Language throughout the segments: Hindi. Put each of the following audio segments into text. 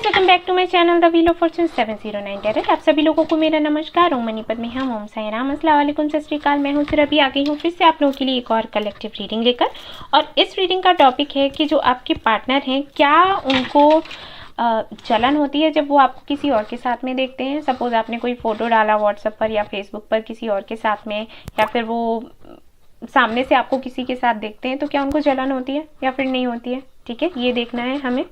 Welcome back to my channel the wheel of fortune 709 tarot. आप सभी लोगों को मेरा नमस्कार। ओम मणिपत में हम ओम साई राम, अस्सलाम वालेकुम, सत श्री अकाल। मैं हूँ सुरभि, आ गई हूँ फिर से आप लोगों के लिए एक और कलेक्टिव रीडिंग लेकर। और इस रीडिंग का टॉपिक है कि जो आपके पार्टनर हैं, क्या उनको जलन होती है जब वो आपको किसी और के साथ में देखते हैं। सपोज आपने कोई फ़ोटो डाला व्हाट्सएप पर या फेसबुक पर किसी और के साथ में, या फिर वो सामने से आपको किसी के साथ देखते हैं, तो क्या उनको जलन होती है या फिर नहीं होती है। ठीक है, ये देखना है हमें।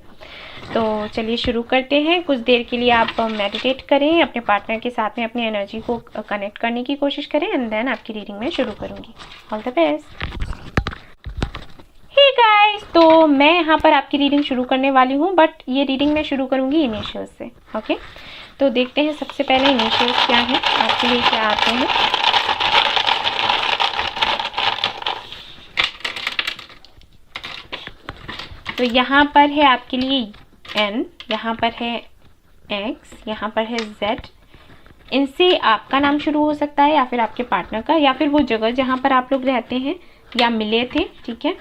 तो चलिए शुरू करते हैं। कुछ देर के लिए आप मेडिटेट करें, अपने पार्टनर के साथ में अपनी एनर्जी को कनेक्ट करने की कोशिश करें, एंड देन आपकी रीडिंग में शुरू करूँगी। All the best. Hey guys, तो मैं यहाँ पर आपकी रीडिंग शुरू करने वाली हूँ, बट ये रीडिंग मैं शुरू करूँगी इनिशियल्स से। ओके, तो देखते हैं सबसे पहले इनिशियल्स क्या हैं, आपके लिए क्या आते हैं। तो यहाँ पर है आपके लिए N, यहाँ पर है X, यहाँ पर है Z। इनसे आपका नाम शुरू हो सकता है या फिर आपके पार्टनर का, या फिर वो जगह जहाँ पर आप लोग रहते हैं या मिले थे। ठीक है,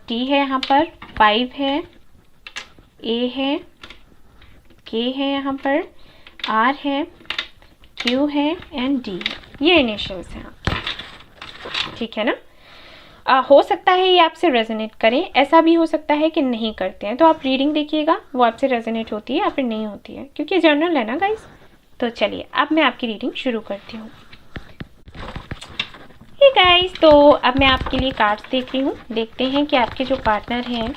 T है, यहाँ पर 5 है, A है, K है, यहाँ पर R है, Q है एंड D है। ये इनिशियल्स हैं आपके। ठीक है ना। हो सकता है ये आपसे रेजोनेट करें, ऐसा भी हो सकता है कि नहीं करते हैं। तो आप रीडिंग देखिएगा, वो आपसे रेजोनेट होती है या फिर नहीं होती है, क्योंकि जनरल है ना गाइस। तो चलिए अब मैं आपकी रीडिंग शुरू करती हूँ। हे गाइस, तो अब मैं आपके लिए कार्ड्स देख रही हूँ। देखते हैं कि आपके जो पार्टनर हैं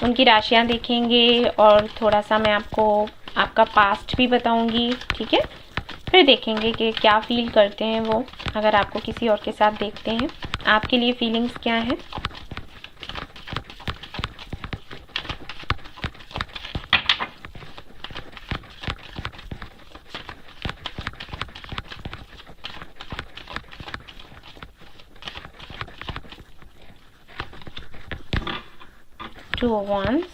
उनकी राशियाँ देखेंगे, और थोड़ा सा मैं आपको आपका पास्ट भी बताऊँगी। ठीक है, फिर देखेंगे कि क्या फील करते हैं वो अगर आपको किसी और के साथ देखते हैं। आपके लिए फीलिंग्स क्या है। Two of Wands,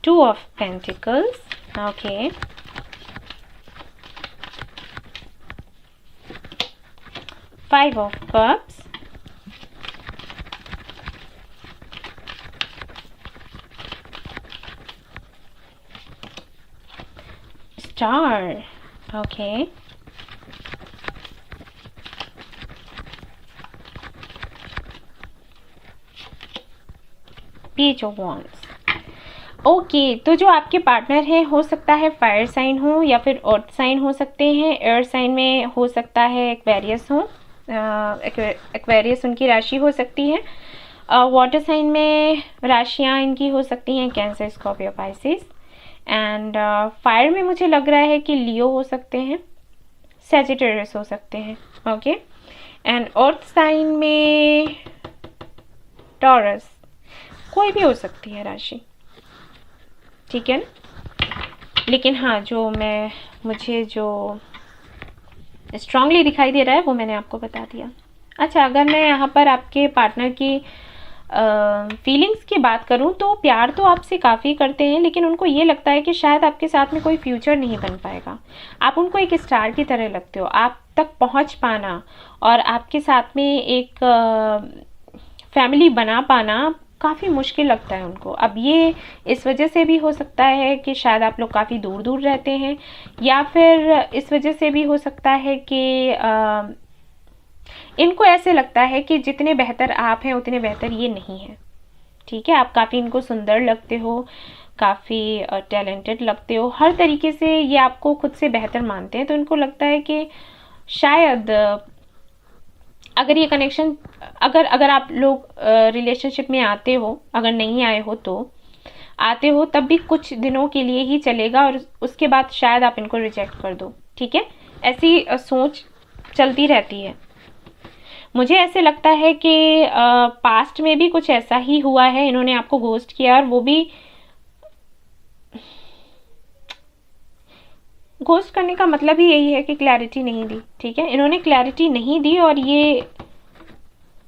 Two of Pentacles, okay, Five of Cups, Star, okay, Page of Wands। Okay, तो जो आपके पार्टनर हैं हो सकता है फायर साइन हो या फिर अर्थ साइन हो सकते हैं। एयर साइन में हो सकता है एक्वेरियस हो, एक्वेरियस उनकी राशि हो सकती है। वाटर साइन में राशियाँ इनकी हो सकती हैं cancer, Scorpio, Pisces. And fire में मुझे लग रहा है कि लियो हो सकते हैं, सैजिटेरियस हो सकते हैं। ओके, एंड अर्थ साइन में टॉरस, कोई भी हो सकती है राशि। ठीक है ना। लेकिन हाँ, जो मुझे जो स्ट्रांगली दिखाई दे रहा है वो मैंने आपको बता दिया। अच्छा, अगर मैं यहाँ पर आपके पार्टनर की फीलिंग्स की बात करूँ तो प्यार तो आपसे काफ़ी करते हैं, लेकिन उनको ये लगता है कि शायद आपके साथ में कोई फ्यूचर नहीं बन पाएगा। आप उनको एक स्टार की तरह लगते हो। आप तक पहुँच पाना और आपके साथ में एक फैमिली बना पाना काफ़ी मुश्किल लगता है उनको। अब ये इस वजह से भी हो सकता है कि शायद आप लोग काफ़ी दूर दूर रहते हैं, या फिर इस वजह से भी हो सकता है कि इनको ऐसे लगता है कि जितने बेहतर आप हैं उतने बेहतर ये नहीं है। ठीक है, आप काफ़ी इनको सुंदर लगते हो, काफ़ी टैलेंटेड लगते हो, हर तरीके से ये आपको खुद से बेहतर मानते हैं। तो इनको लगता है कि शायद अगर ये कनेक्शन, अगर आप लोग रिलेशनशिप में आते हो, अगर नहीं आए हो तो आते हो, तब भी कुछ दिनों के लिए ही चलेगा और उसके बाद शायद आप इनको रिजेक्ट कर दो। ठीक है, ऐसी सोच चलती रहती है। मुझे ऐसे लगता है कि पास्ट में भी कुछ ऐसा ही हुआ है, इन्होंने आपको घोस्ट किया, और वो भी घोस्ट करने का मतलब ही यही है कि क्लैरिटी नहीं दी। ठीक है, इन्होंने क्लैरिटी नहीं दी और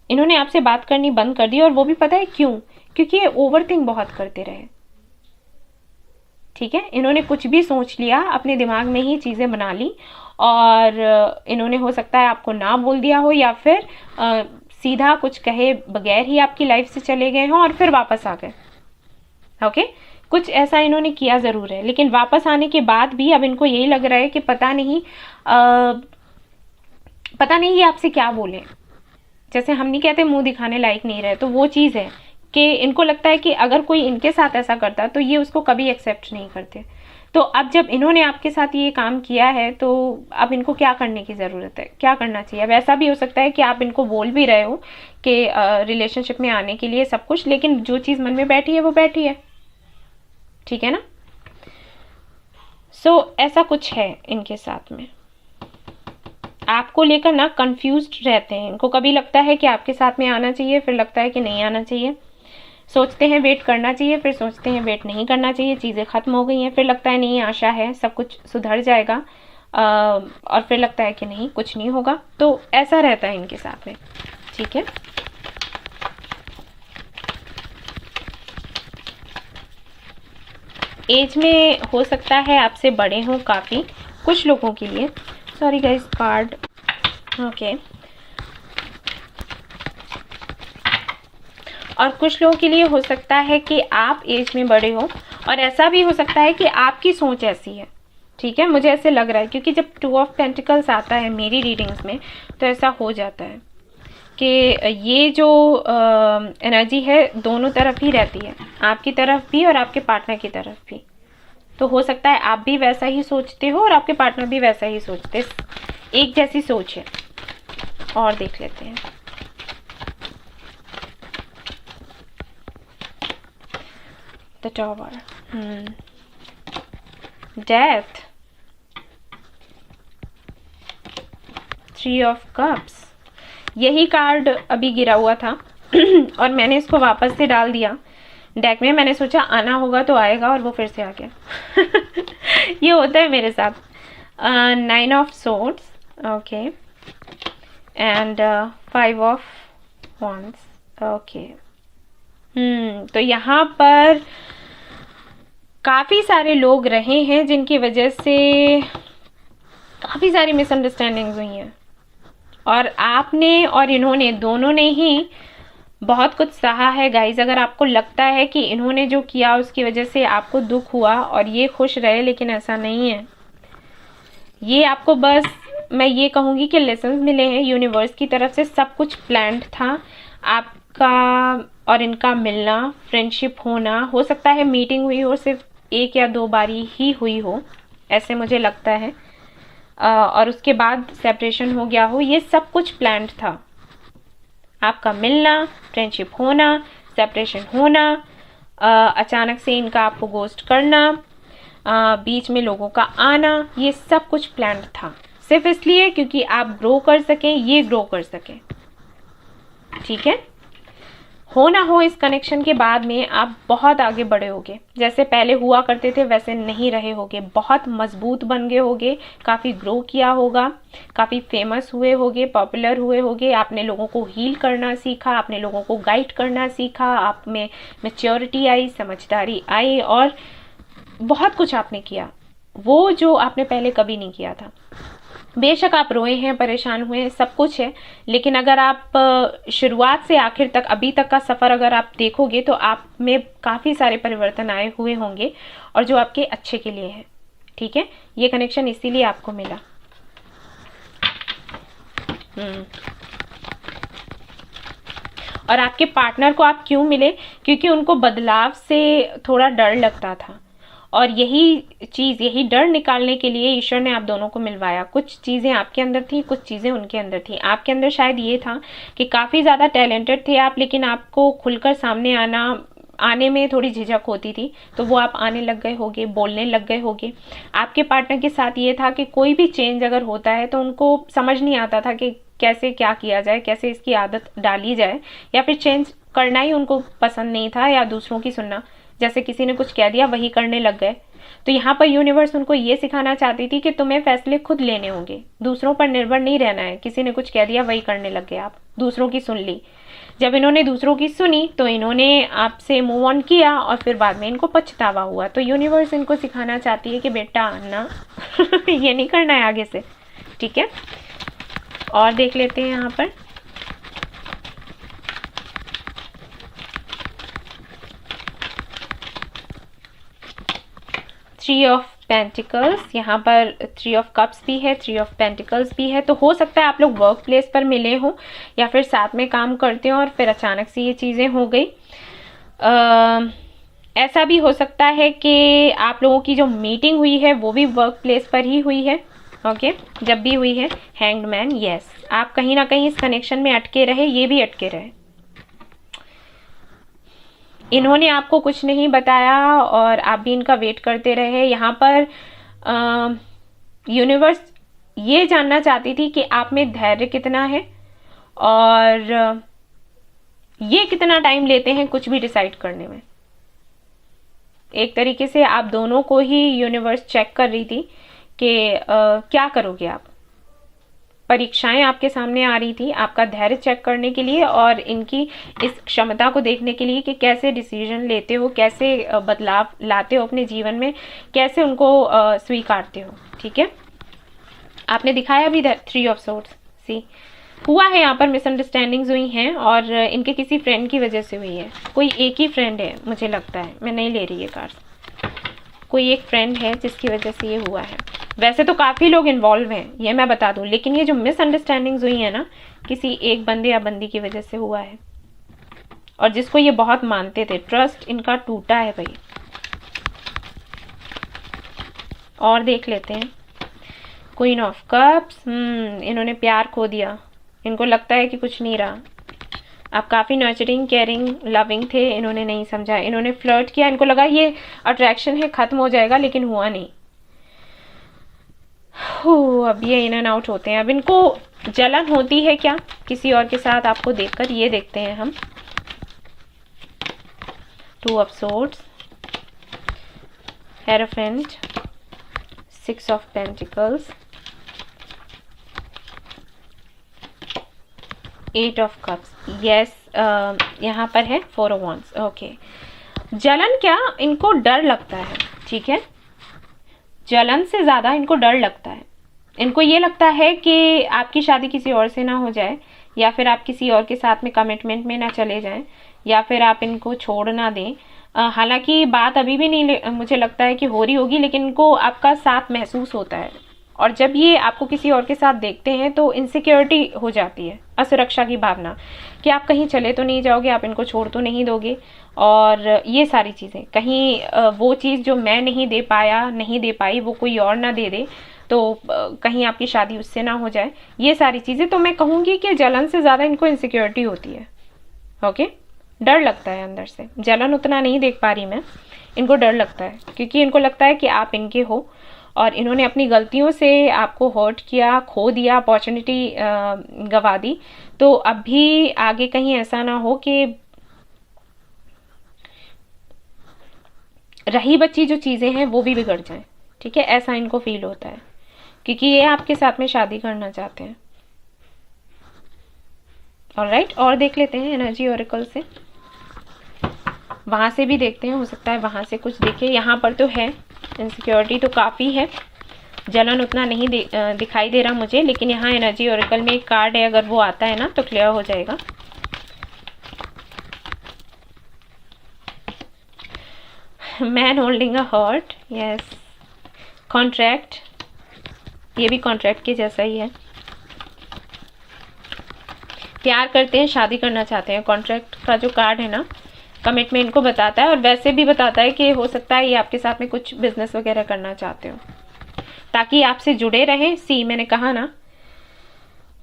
इन्होंने आपसे बात करनी बंद कर दी, और वो भी पता है क्यों? क्योंकि ये ओवरथिंक बहुत करते रहे। ठीक है, इन्होंने कुछ भी सोच लिया, अपने दिमाग में ही चीज़ें बना ली और इन्होंने हो सकता है आपको ना बोल दिया हो या फिर सीधा कुछ कहे बगैर ही आपकी लाइफ से चले गए हों और फिर वापस आ गए। ओके, कुछ ऐसा इन्होंने किया ज़रूर है, लेकिन वापस आने के बाद भी अब इनको यही लग रहा है कि पता नहीं ये आपसे क्या बोले। जैसे हम नहीं कहते मुंह दिखाने लायक नहीं रहे, तो वो चीज़ है कि इनको लगता है कि अगर कोई इनके साथ ऐसा करता तो ये उसको कभी एक्सेप्ट नहीं करते। तो अब जब इन्होंने आपके साथ ये काम किया है तो अब इनको क्या करने की ज़रूरत है, क्या करना चाहिए। अब ऐसा भी हो सकता है कि आप इनको बोल भी रहे हो कि रिलेशनशिप में आने के लिए सब कुछ, लेकिन जो चीज़ मन में बैठी है वो बैठी है, ठीक है ना। सो ऐसा कुछ है इनके साथ में, आपको लेकर ना कंफ्यूज्ड रहते हैं। इनको कभी लगता है कि आपके साथ में आना चाहिए, फिर लगता है कि नहीं आना चाहिए, सोचते हैं वेट करना चाहिए, फिर सोचते हैं वेट नहीं करना चाहिए, चीज़ें ख़त्म हो गई हैं, फिर लगता है नहीं आशा है सब कुछ सुधर जाएगा, और फिर लगता है कि नहीं कुछ नहीं होगा। तो ऐसा रहता है इनके साथ में, ठीक है। एज में हो सकता है आपसे बड़े हों काफ़ी, कुछ लोगों के लिए। Sorry guys, card okay. और कुछ लोगों के लिए हो सकता है कि आप एज में बड़े हो, और ऐसा भी हो सकता है कि आपकी सोच ऐसी है, ठीक है। मुझे ऐसे लग रहा है क्योंकि जब 2 ऑफ पेंटिकल्स आता है मेरी रीडिंग्स में तो ऐसा हो जाता है कि ये जो एनर्जी है दोनों तरफ ही रहती है, आपकी तरफ भी और आपके पार्टनर की तरफ भी। तो हो सकता है आप भी वैसा ही सोचते हो और आपके पार्टनर भी वैसा ही सोचते, एक जैसी सोच है। और देख लेते हैं, the tower, death, 3 of cups, यही कार्ड अभी गिरा हुआ था और मैंने इसको वापस से डाल दिया डेक में। मैंने सोचा आना होगा तो आएगा और वो फिर से आ गया ये होता है मेरे साथ। 9 of swords, okay, and 5 of wands, okay. तो यहाँ पर काफ़ी सारे लोग रहे हैं जिनकी वजह से काफ़ी सारी मिसअंडरस्टैंडिंग्स हुई हैं, और आपने और इन्होंने दोनों ने ही बहुत कुछ सहा है गाइज। अगर आपको लगता है कि इन्होंने जो किया उसकी वजह से आपको दुख हुआ और ये खुश रहे, लेकिन ऐसा नहीं है। ये आपको बस मैं ये कहूँगी कि लेसन्स मिले हैं यूनिवर्स की तरफ से, सब कुछ प्लान्ड था आपका और इनका मिलना, फ्रेंडशिप होना। हो सकता है मीटिंग हुई हो, सिर्फ 1 या 2 बारी ही हुई हो, ऐसे मुझे लगता है, और उसके बाद सेपरेशन हो गया हो। ये सब कुछ प्लान्ड था, आपका मिलना, फ्रेंडशिप होना, सेपरेशन होना, अचानक से इनका आपको गोस्ट करना, बीच में लोगों का आना, ये सब कुछ प्लान्ड था, सिर्फ इसलिए क्योंकि आप ग्रो कर सकें, ये ग्रो कर सकें, ठीक है। हो ना हो इस कनेक्शन के बाद में आप बहुत आगे बढ़े होगे, जैसे पहले हुआ करते थे वैसे नहीं रहे होगे, बहुत मजबूत बन गए होगे, काफ़ी ग्रो किया होगा, काफ़ी फेमस हुए होगे, पॉपुलर हुए होगे, आपने लोगों को हील करना सीखा, आपने लोगों को गाइड करना सीखा, आप में मैच्योरिटी आई, समझदारी आई, और बहुत कुछ आपने किया, वो जो आपने पहले कभी नहीं किया था। बेशक आप रोए हैं, परेशान हुए हैं, सब कुछ है, लेकिन अगर आप शुरुआत से आखिर तक, अभी तक का सफ़र अगर आप देखोगे तो आप में काफ़ी सारे परिवर्तन आए हुए होंगे, और जो आपके अच्छे के लिए है, ठीक है। ये कनेक्शन इसीलिए आपको मिला। और आपके पार्टनर को आप क्यों मिले, क्योंकि उनको बदलाव से थोड़ा डर लगता था, और यही डर निकालने के लिए ईश्वर ने आप दोनों को मिलवाया। कुछ चीज़ें आपके अंदर थी, कुछ चीज़ें उनके अंदर थी। आपके अंदर शायद ये था कि काफ़ी ज़्यादा टैलेंटेड थे आप, लेकिन आपको खुलकर सामने आने में थोड़ी झिझक होती थी, तो वो आप आने लग गए होगे, बोलने लग गए होगे। आपके पार्टनर के साथ ये था कि कोई भी चेंज अगर होता है तो उनको समझ नहीं आता था कि कैसे क्या किया जाए, कैसे इसकी आदत डाली जाए, या फिर चेंज करना ही उनको पसंद नहीं था, या दूसरों की सुनना, जैसे किसी ने कुछ कह दिया वही करने लग गए। तो यहाँ पर यूनिवर्स उनको ये सिखाना चाहती थी कि तुम्हें फैसले खुद लेने होंगे, दूसरों पर निर्भर नहीं रहना है। किसी ने कुछ कह दिया वही करने लग गए आप, दूसरों की सुन ली। जब इन्होंने दूसरों की सुनी तो इन्होंने आपसे मूव ऑन किया और फिर बाद में इनको पछतावा हुआ। तो यूनिवर्स इनको सिखाना चाहती है कि बेटा ना ये नहीं करना है आगे से, ठीक है। और देख लेते हैं यहाँ पर। थ्री ऑफ पेंटिकल्स, यहाँ पर थ्री ऑफ कप्स भी है, थ्री ऑफ पेंटिकल्स भी है। तो हो सकता है आप लोग वर्क प्लेस पर मिले हो या फिर साथ में काम करते हो और फिर अचानक से ये चीज़ें हो गई। ऐसा भी हो सकता है कि आप लोगों की जो मीटिंग हुई है वो भी वर्क प्लेस पर ही हुई है, ओके। जब भी हुई है हैंग्ड मैन, यस, आप कहीं ना कहीं इस कनेक्शन में अटके रहे, ये भी अटके रहे। इन्होंने आपको कुछ नहीं बताया और आप भी इनका वेट करते रहे। यहाँ पर यूनिवर्स ये जानना चाहती थी कि आप में धैर्य कितना है और ये कितना टाइम लेते हैं कुछ भी डिसाइड करने में। एक तरीके से आप दोनों को ही यूनिवर्स चेक कर रही थी कि क्या करोगे आप। परीक्षाएं आपके सामने आ रही थी आपका धैर्य चेक करने के लिए और इनकी इस क्षमता को देखने के लिए कि कैसे डिसीजन लेते हो, कैसे बदलाव लाते हो अपने जीवन में, कैसे उनको स्वीकारते हो, ठीक है। आपने दिखाया भी थ्री ऑफ सोर्ड्स, सी हुआ है यहाँ पर मिसअंडरस्टैंडिंग्स हुई हैं और इनके किसी फ्रेंड की वजह से हुई है। कोई एक ही फ्रेंड है मुझे लगता है, मैं नहीं ले रही है कार्ड्स, कोई एक फ्रेंड है जिसकी वजह से ये हुआ है। वैसे तो काफ़ी लोग इन्वॉल्व हैं ये मैं बता दूं, लेकिन ये जो मिसअंडरस्टैंडिंग्स हुई है ना किसी एक बंदे या बंदी की वजह से हुआ है और जिसको ये बहुत मानते थे, ट्रस्ट इनका टूटा है भाई। और देख लेते हैं क्वीन ऑफ कप्स, इन्होंने प्यार खो दिया, इनको लगता है कि कुछ नहीं रहा। आप काफ़ी नर्चरिंग, केयरिंग, लविंग थे, इन्होंने नहीं समझा, इन्होंने फ्लर्ट किया, इनको लगा ये अट्रैक्शन है खत्म हो जाएगा, लेकिन हुआ नहीं। अब ये इन एंड आउट होते हैं। अब इनको जलन होती है क्या किसी और के साथ आपको देखकर, ये देखते हैं हम। Two of swords, hierophant, six of pentacles, eight of cups, yes, यहाँ पर है फोर ऑफ वांड्स, ओके। जलन क्या, इनको डर लगता है, ठीक है। जलन से ज़्यादा इनको डर लगता है। इनको ये लगता है कि आपकी शादी किसी और से ना हो जाए या फिर आप किसी और के साथ में कमिटमेंट में ना चले जाएं या फिर आप इनको छोड़ ना दें। हालांकि बात अभी भी नहीं मुझे लगता है कि हो रही होगी, लेकिन इनको आपका साथ महसूस होता है और जब ये आपको किसी और के साथ देखते हैं तो इनसिक्योरिटी हो जाती है, असुरक्षा की भावना कि आप कहीं चले तो नहीं जाओगे, आप इनको छोड़ तो नहीं दोगे। और ये सारी चीज़ें कहीं वो चीज़ जो मैं नहीं दे पाया, नहीं दे पाई, वो कोई और ना दे दे तो कहीं आपकी शादी उससे ना हो जाए, ये सारी चीज़ें। तो मैं कहूँगी कि जलन से ज़्यादा इनको इनसिक्योरिटी होती है, ओके। डर लगता है अंदर से, जलन उतना नहीं देख पा रही मैं, इनको डर लगता है क्योंकि इनको लगता है कि आप इनके हो और इन्होंने अपनी गलतियों से आपको हर्ट किया, खो दिया, अपॉर्चुनिटी गंवा दी। तो अब भी आगे कहीं ऐसा ना हो कि रही बची जो चीज़ें हैं वो भी बिगड़ जाएं, ठीक है। ऐसा इनको फील होता है क्योंकि ये आपके साथ में शादी करना चाहते हैं। ऑलराइट, और देख लेते हैं एनर्जी ओरेकल से, वहाँ से भी देखते हैं, हो सकता है वहाँ से कुछ देखे। यहाँ पर तो है इनसिक्योरिटी तो काफ़ी है, जलन उतना नहीं दिखाई दे रहा मुझे, लेकिन यहाँ एनर्जी ओरेकल में एक कार्ड है, अगर वो आता है ना तो क्लियर हो जाएगा। Man holding a heart, yes. Contract, ये भी कॉन्ट्रैक्ट के जैसा ही है। प्यार करते हैं, शादी करना चाहते हैं। कॉन्ट्रैक्ट का जो कार्ड है ना, कमिटमेंट को बताता है और वैसे भी बताता है कि हो सकता है ये आपके साथ में कुछ बिजनेस वगैरह करना चाहते हो ताकि आपसे जुड़े रहें। सी मैंने कहा ना,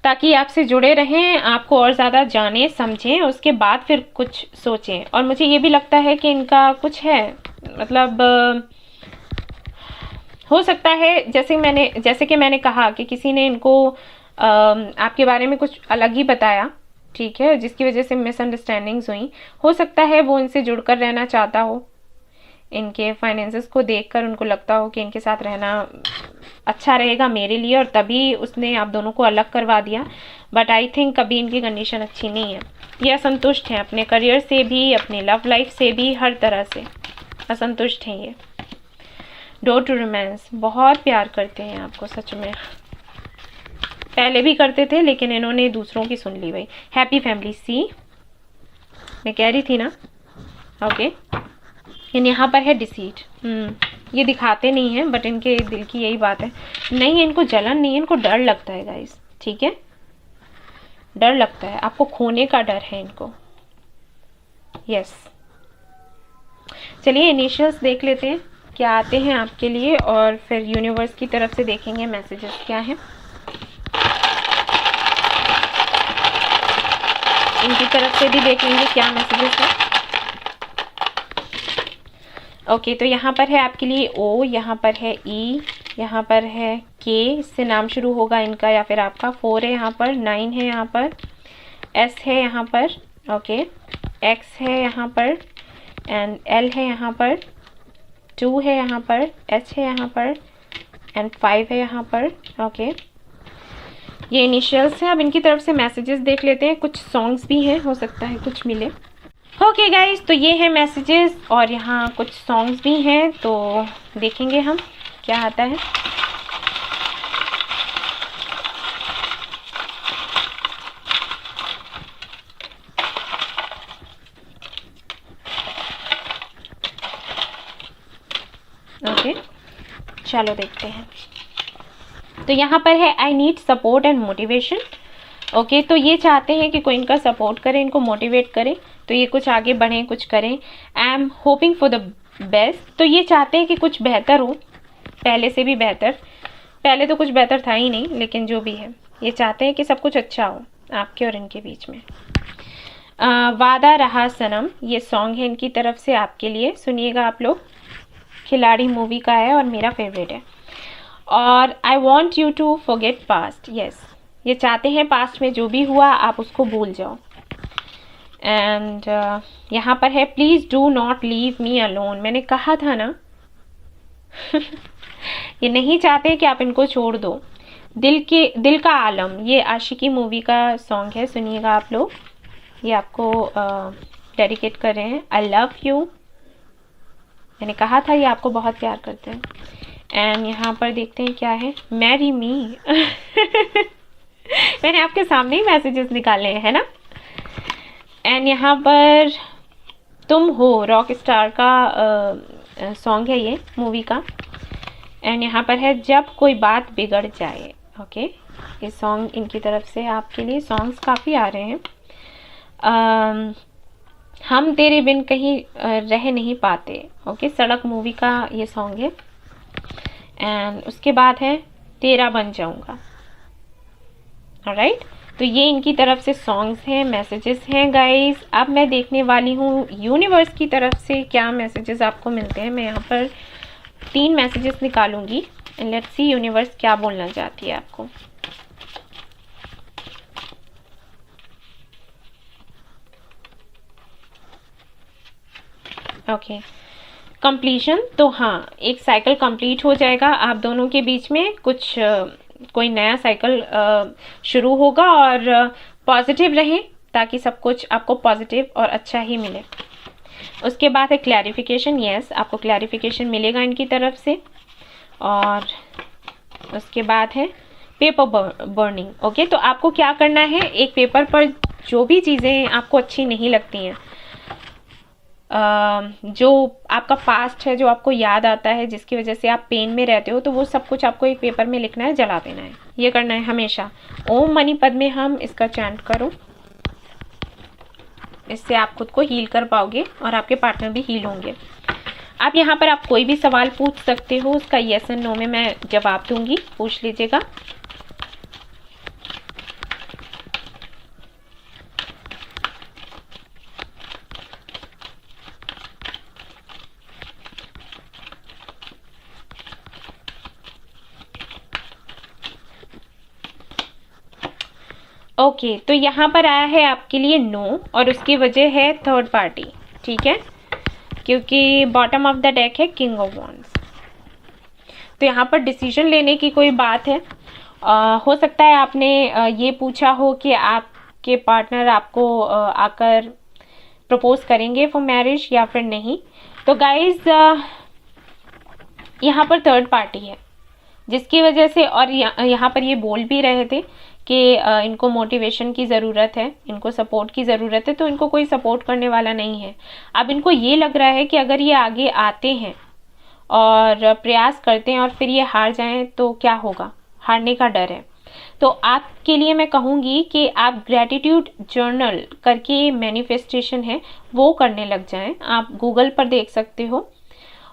ताकि आपसे जुड़े रहें, आपको और ज़्यादा जानें समझें, उसके बाद फिर कुछ सोचें। और मुझे ये भी लगता है कि इनका कुछ है, मतलब हो सकता है जैसे कि मैंने कहा कि किसी ने इनको आपके बारे में कुछ अलग ही बताया, ठीक है, जिसकी वजह से मिसअंडरस्टैंडिंग्स हुई। हो सकता है वो इनसे जुड़कर रहना चाहता हो, इनके फाइनेंसेस को देखकर उनको लगता हो कि इनके साथ रहना अच्छा रहेगा मेरे लिए, और तभी उसने आप दोनों को अलग करवा दिया। बट आई थिंक अभी इनकी कंडीशन अच्छी नहीं है, ये असंतुष्ट हैं अपने करियर से भी, अपनी लव लाइफ से भी, हर तरह से असंतुष्ट हैं ये। डोर टू रोमांस, बहुत प्यार करते हैं आपको सच में, पहले भी करते थे लेकिन इन्होंने दूसरों की सुन ली भाई। हैप्पी फैमिली, सी मैं कह रही थी ना। ओके, यहाँ पर है डिसीट। ये दिखाते नहीं हैं बट इनके दिल की यही बात है। नहीं, इनको जलन नहीं है, इनको डर लगता है गाइस, ठीक है, डर लगता है, आपको खोने का डर है इनको। यस, चलिए इनिशियल्स देख लेते हैं क्या आते हैं आपके लिए, और फिर यूनिवर्स की तरफ से देखेंगे मैसेजेस क्या हैं। इनकी तरफ से भी देखेंगे क्या मैसेजेस हैं। ओके, तो यहाँ पर है आपके लिए ओ, यहाँ पर है ई, यहाँ पर है के, इससे नाम शुरू होगा इनका या फिर आपका। 4 है यहाँ पर, 9 है यहाँ पर, एस है यहाँ पर, ओके, एक्स है यहाँ पर, एंड एल है यहाँ पर, 2 है यहाँ पर, एच है यहाँ पर, एंड 5 है यहाँ पर। ओके, ये इनिशियल्स हैं। अब इनकी तरफ से मैसेजेस देख लेते हैं, कुछ सॉन्ग्स भी हैं, हो सकता है कुछ मिले। ओके गाइस, तो ये है मैसेजेस और यहाँ कुछ सॉन्ग्स भी हैं, तो देखेंगे हम क्या आता है। ओके, चलो देखते हैं। तो यहाँ पर है I need support and motivation. Okay, तो ये चाहते हैं कि कोई इनका सपोर्ट करे, इनको मोटिवेट करे, तो ये कुछ आगे बढ़ें, कुछ करें। I am hoping for the best, तो ये चाहते हैं कि कुछ बेहतर हो, पहले से भी बेहतर। पहले तो कुछ बेहतर था ही नहीं, लेकिन जो भी है ये चाहते हैं कि सब कुछ अच्छा हो आपके और इनके बीच में। वादा रहा सनम, ये सॉन्ग है इनकी तरफ से आपके लिए, सुनिएगा आप लोग। खिलाड़ी मूवी का है और मेरा फेवरेट है। और I want you to forget past, yes, ये चाहते हैं पास्ट में जो भी हुआ आप उसको भूल जाओ। एंड यहाँ पर है please do not leave me alone, मैंने कहा था ना ये नहीं चाहते कि आप इनको छोड़ दो। दिल का आलम, ये आशिकी मूवी का सॉन्ग है, सुनिएगा आप लोग। ये आपको डेडिकेट कर रहे हैं। आई लव यू, मैंने कहा था ये आपको बहुत प्यार करते हैं। एंड यहाँ पर देखते हैं क्या है, मैरी मी मैंने आपके सामने ही मैसेजेस निकाले हैं, है ना। एंड यहाँ पर तुम हो, रॉक स्टार का सॉन्ग है ये मूवी का। एंड यहाँ पर है जब कोई बात बिगड़ जाए। ओके, ये सॉन्ग इनकी तरफ से आपके लिए। सॉन्ग्स काफ़ी आ रहे हैं। हम तेरे बिन कहीं रह नहीं पाते। ओके, सड़क मूवी का ये सॉन्ग है। एंड उसके बाद है तेरा बन जाऊंगा। ऑलराइट, तो ये इनकी तरफ से सॉन्ग्स हैं, मैसेजेस हैं गाइस। अब मैं देखने वाली हूँ यूनिवर्स की तरफ से क्या मैसेजेस आपको मिलते हैं। मैं यहाँ पर 3 मैसेजेस निकालूंगी एंड लेट्स सी यूनिवर्स क्या बोलना चाहती है आपको। ओके, कंप्लीशन, तो हाँ, एक साइकिल कंप्लीट हो जाएगा आप दोनों के बीच में। कुछ कोई नया साइकिल शुरू होगा और पॉजिटिव रहें ताकि सब कुछ आपको पॉजिटिव और अच्छा ही मिले। उसके बाद है क्लैरिफिकेशन, यस, आपको क्लैरिफिकेशन मिलेगा इनकी तरफ से। और उसके बाद है पेपर बर्निंग। ओके, तो आपको क्या करना है, एक पेपर पर जो भी चीज़ें आपको अच्छी नहीं लगती हैं, जो आपका पास्ट है, जो आपको याद आता है, जिसकी वजह से आप पेन में रहते हो, तो वो सब कुछ आपको एक पेपर में लिखना है, जला देना है। ये करना है हमेशा। ओम मनी पद्मे हम, इसका चैंट करो, इससे आप खुद को हील कर पाओगे और आपके पार्टनर भी हील होंगे। आप यहाँ पर आप कोई भी सवाल पूछ सकते हो, उसका यस एंड नो में मैं जवाब दूंगी, पूछ लीजिएगा। ओके, तो यहाँ पर आया है आपके लिए नो, और उसकी वजह है थर्ड पार्टी। ठीक है, क्योंकि बॉटम ऑफ द डेक है किंग ऑफ वॉन्ड्स। तो यहाँ पर डिसीजन लेने की कोई बात है। हो सकता है आपने ये पूछा हो कि आपके पार्टनर आपको आकर प्रपोज करेंगे फॉर मैरिज या फिर नहीं। तो गाइज यहाँ पर थर्ड पार्टी है जिसकी वजह से, और यहाँ पर ये बोल भी रहे थे कि इनको मोटिवेशन की ज़रूरत है, इनको सपोर्ट की ज़रूरत है, तो इनको कोई सपोर्ट करने वाला नहीं है। अब इनको ये लग रहा है कि अगर ये आगे आते हैं और प्रयास करते हैं और फिर ये हार जाएं तो क्या होगा, हारने का डर है। तो आपके लिए मैं कहूँगी कि आप ग्रैटिट्यूड जर्नल करके मैनिफेस्टेशन है वो करने लग जाएं। आप गूगल पर देख सकते हो,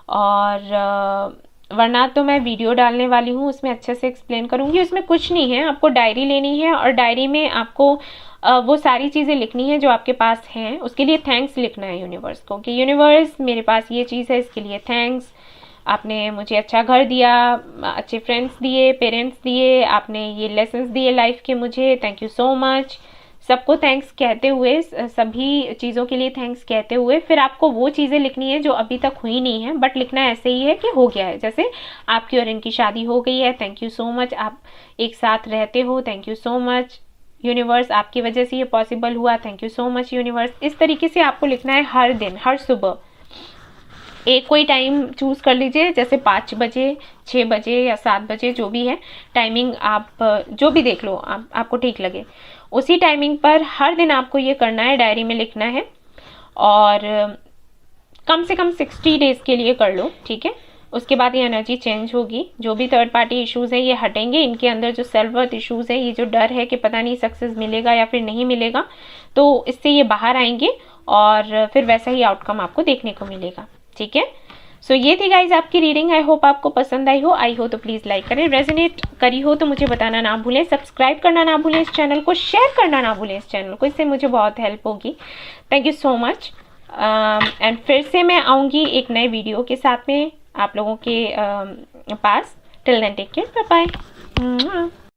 और वरना तो मैं वीडियो डालने वाली हूँ, उसमें अच्छे से एक्सप्लेन करूँगी। उसमें कुछ नहीं है, आपको डायरी लेनी है और डायरी में आपको वो सारी चीज़ें लिखनी है जो आपके पास हैं। उसके लिए थैंक्स लिखना है यूनिवर्स को कि यूनिवर्स मेरे पास ये चीज़ है, इसके लिए थैंक्स। आपने मुझे अच्छा घर दिया, अच्छे फ्रेंड्स दिए, पेरेंट्स दिए, आपने ये लेसन्स दिए लाइफ के मुझे, थैंक यू सो मच। सबको थैंक्स कहते हुए, सभी चीज़ों के लिए थैंक्स कहते हुए, फिर आपको वो चीज़ें लिखनी है जो अभी तक हुई नहीं है, बट लिखना ऐसे ही है कि हो गया है। जैसे आपकी और इनकी शादी हो गई है, थैंक यू सो मच। आप एक साथ रहते हो, thank you so much universe, आपकी वजह से ये पॉसिबल हुआ, thank you so much universe. इस तरीके से आपको लिखना है हर दिन, हर सुबह। एक कोई टाइम चूज़ कर लीजिए, जैसे 5 बजे, 6 बजे या 7 बजे, जो भी है टाइमिंग, आप जो भी देख लो, आपको ठीक लगे। उसी टाइमिंग पर हर दिन आपको ये करना है, डायरी में लिखना है, और कम से कम 60 डेज़ के लिए कर लो, ठीक है। उसके बाद ये एनर्जी चेंज होगी, जो भी थर्ड पार्टी इश्यूज़ हैं ये हटेंगे, इनके अंदर जो सेल्फ वर्थ इश्यूज़ है, ये जो डर है कि पता नहीं सक्सेस मिलेगा या फिर नहीं मिलेगा, तो इससे ये बाहर आएंगे और फिर वैसा ही आउटकम आपको देखने को मिलेगा, ठीक है। सो ये थी गाइज आपकी रीडिंग। आई होप आपको पसंद आई हो तो प्लीज़ लाइक करें, रेजोनेट करी हो तो मुझे बताना ना भूलें, सब्सक्राइब करना ना भूलें, इस चैनल को शेयर करना ना भूलें इस चैनल को, इससे मुझे बहुत हेल्प होगी। Thank you so much. And फिर से मैं आऊँगी एक नए वीडियो के साथ में आप लोगों के पास। Till then take care, bye bye.